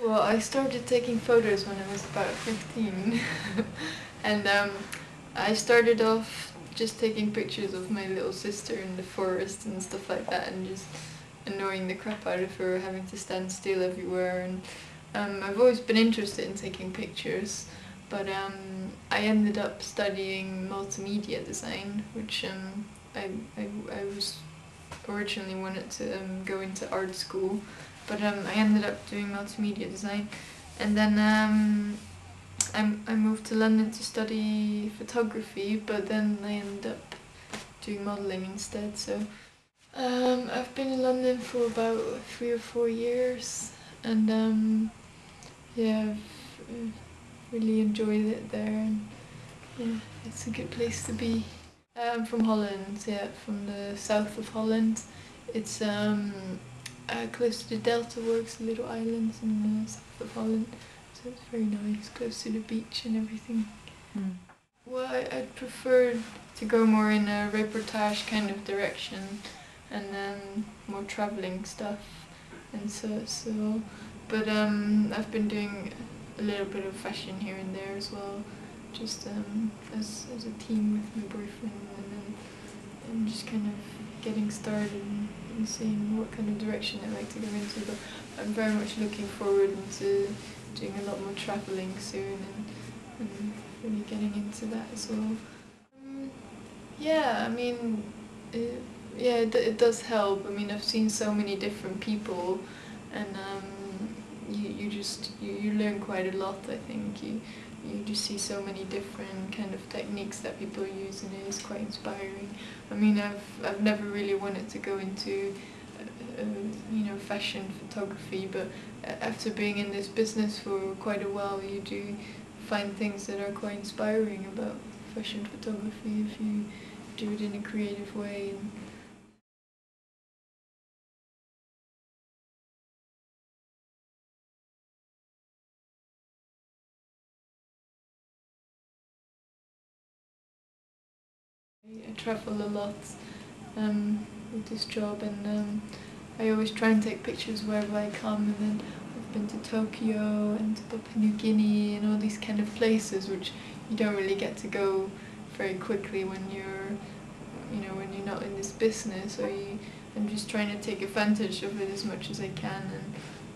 Well, I started taking photos when I was about 15. And I started off just taking pictures of my little sister in the forest and stuff like that, and just annoying the crap out of her, having to stand still everywhere. And I've always been interested in taking pictures, but I ended up studying multimedia design, which I was originally wanted to go into art school, but I ended up doing multimedia design, and then I moved to London to study photography, but then I ended up doing modelling instead. So I've been in London for about 3 or 4 years, and yeah, I've really enjoyed it there, and yeah, it's a good place to be. I'm from Holland, yeah, from the south of Holland. It's close to the Delta Works, the little islands in the south of Holland. So it's very nice, close to the beach and everything. Mm. Well, I'd prefer to go more in a reportage kind of direction, and then more traveling stuff, and but I've been doing a little bit of fashion here and there as well, just as a team with my boyfriend, and then I'm just kind of getting started and seeing what kind of direction I like to go into. But I'm very much looking forward to doing a lot more traveling soon, and really getting into that as well. Yeah, I mean, it does help. I mean, I've seen so many different people, and you learn quite a lot. I think you just see so many different kind of techniques that people use, and it is quite inspiring. I mean, I've never really wanted to go into fashion photography, but after being in this business for quite a while, you do find things that are quite inspiring about fashion photography if you do it in a creative way. And I travel a lot with this job, and I always try and take pictures wherever I come, and then I've been to Tokyo and to Papua New Guinea and all these kind of places which you don't really get to go very quickly when when you're not in this business. So I'm just trying to take advantage of it as much as I can,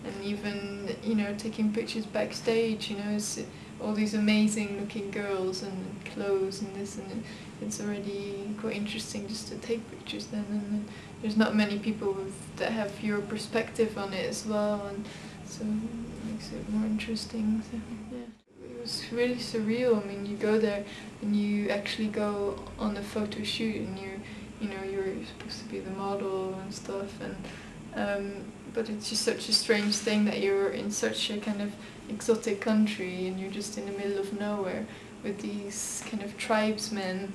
and even taking pictures backstage. It's all these amazing looking girls and clothes and this, and it's already quite interesting just to take pictures then, and then there's not many people that have your perspective on it as well, and so it makes it more interesting. So yeah, it was really surreal. I mean, you go there and you actually go on a photo shoot, and you're supposed to be the model and stuff, and but it's just such a strange thing that you're in such a kind of exotic country, and you're just in the middle of nowhere with these kind of tribesmen,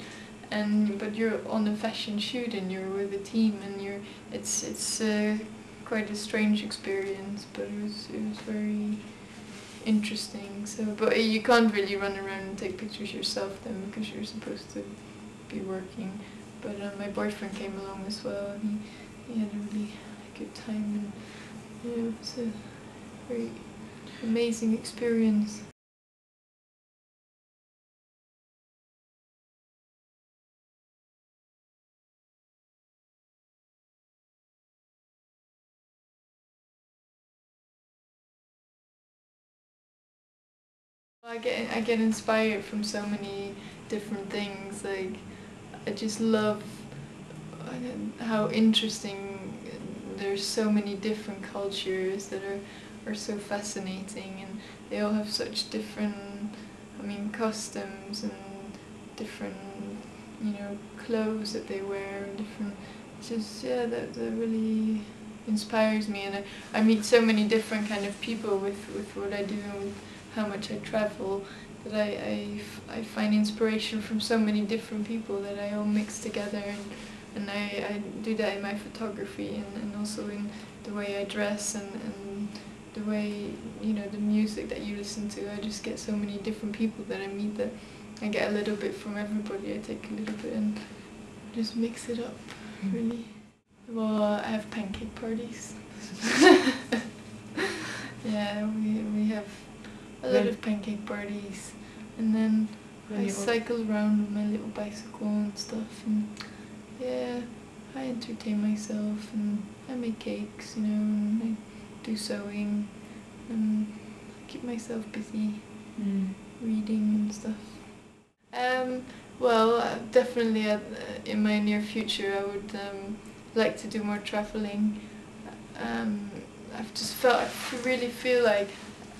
but you're on a fashion shoot and you're with a team, and it's quite a strange experience, but it was very interesting. So, but you can't really run around and take pictures yourself then, because you're supposed to be working. But my boyfriend came along as well, and he had a really good time, and it was a very amazing experience. I get inspired from so many different things. Like, I just love how interesting. There's so many different cultures that are so fascinating, and they all have such different, customs and different, clothes that they wear, and different. It's just, yeah, that really inspires me, and I meet so many different kind of people with what I do and with how much I travel, that I find inspiration from so many different people that I all mix together, and I do that in my photography, and also in the way I dress, and the way, the music that you listen to. I just get so many different people that I meet, that I get a little bit from everybody. I take a little bit and just mix it up, really. Well, I have pancake parties. yeah, we have a lot of pancake parties, and then I cycle around with my little bicycle and stuff, and yeah, I entertain myself, and I make cakes, you know, and I do sewing, and keep myself busy, reading and stuff. Well, definitely in my near future I would like to do more traveling. I really feel like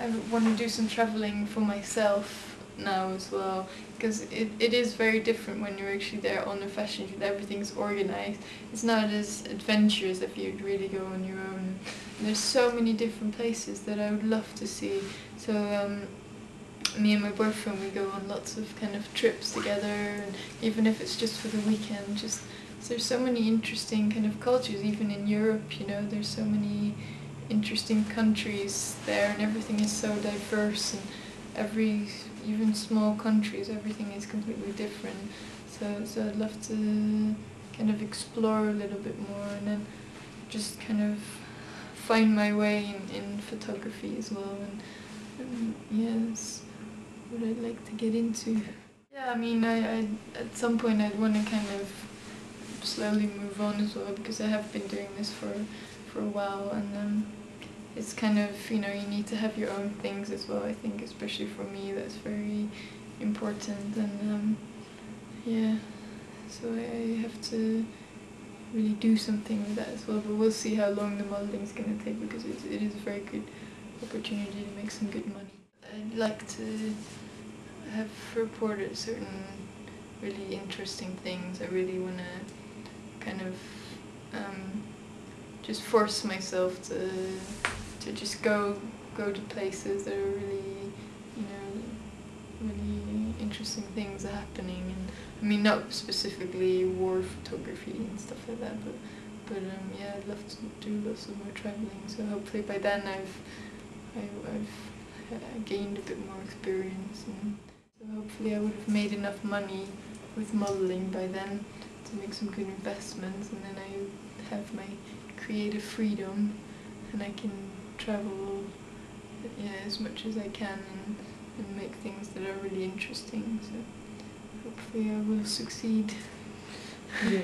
I want to do some traveling for myself now as well, because it is very different when you're actually there on a fashion shoot. Everything's organized. It's not as adventurous if you really go on your own. And there's so many different places that I would love to see. So me and my boyfriend, we go on lots of kind of trips together, and even if it's just for the weekend, just there's so many interesting kind of cultures, even in Europe, you know, there's so many interesting countries there, and everything is so diverse, and even small countries, everything is completely different. So I'd love to kind of explore a little bit more, and then just kind of find my way in photography as well, and yeah, that's what I'd like to get into. Yeah, I mean, I at some point I'd want to kind of slowly move on as well, because I have been doing this for a while, and it's kind of, you know, you need to have your own things as well. I think, especially for me, that's very important, and yeah, so I have to really do something with that as well. But we'll see how long the modeling is going to take, because it is a very good opportunity to make some good money. I'd like to have reported certain really interesting things. I really want to kind of just force myself to just go to places that are really, you know, really interesting things are happening. And I mean, not specifically war photography and stuff like that, but yeah, I'd love to do lots of more traveling. So hopefully by then I've gained a bit more experience, and so hopefully I would have made enough money with modeling by then to make some good investments, and then I have my creative freedom, and I can travel, yeah, as much as I can, and make things that are really interesting. So hopefully I will succeed. Yeah.